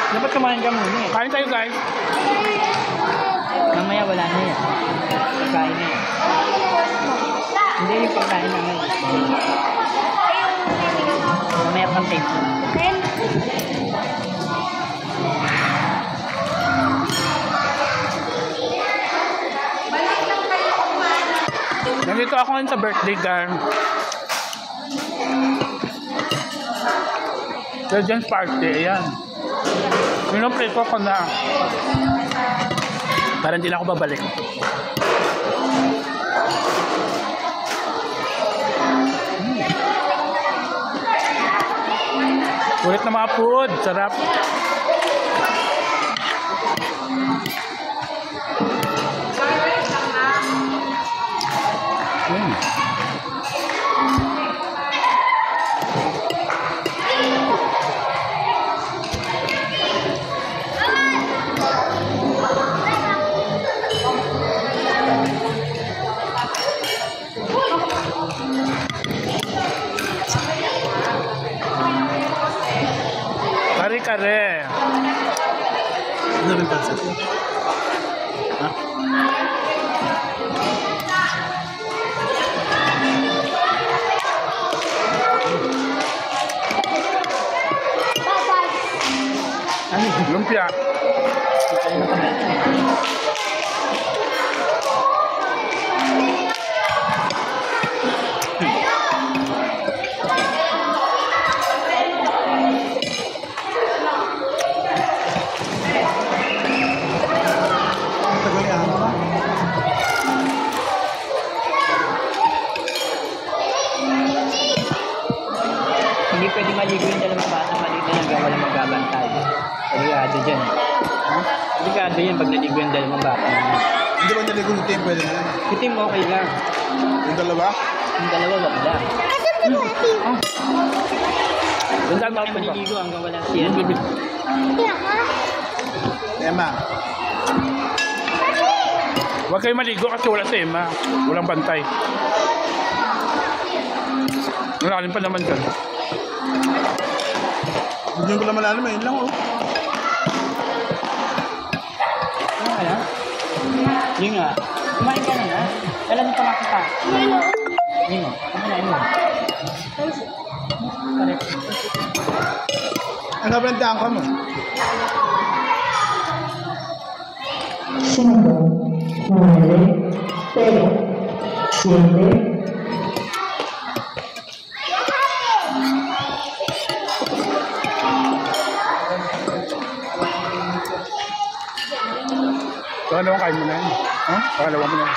Dapat kumain ka muna eh. Kain tayo guys. Mamaya wala na yan. Pagkain na yan. Hindi yung pagkain na ngayon. Mamaya pang taste. Nandito ako ngayon sa birthday girl. Children's party, ayan. Minupre ko na. Para hindi na ako babalik. Ulit na mga food. Sarap. Kare-kare. Ano rin pansit? Ha? Ano? Lumpia. Hindi pwede maligo yung dalawang bata. Maligo yan hanggang walang magbabantay. Delikado dyan. Delikado yan pag naligo yung dalawang bata. Hindi ba naligo ng team? Pwede na yan. Itim okay lang. Yung dalawa? Yung dalawa wag lang. Yung Huwag kayo maliligo hanggang walang siya. Emma. Huwag kayo maligo kasi wala si Emma. Walang bantay. Malalim pa naman dyan. Hindi ko lang malalim. Ayun lang oh. Ano ka na? Yun nga. Kumain ka na na. Kailan mo pa makita? Yun mo. Kumain mo. Ang nabrantaan ka mo. 5, 9, 0, 7. Pangalawang kain mo na yan. Ha? Pangalawang mo na yan.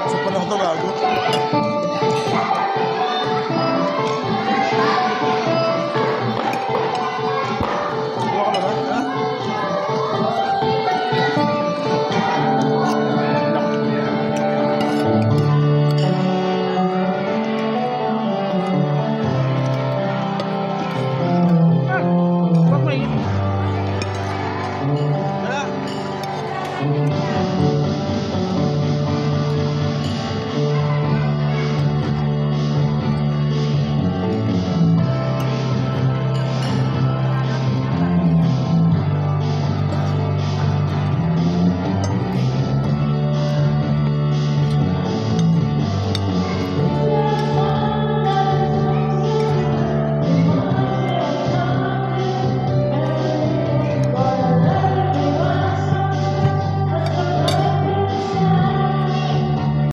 Sa panahon to gago.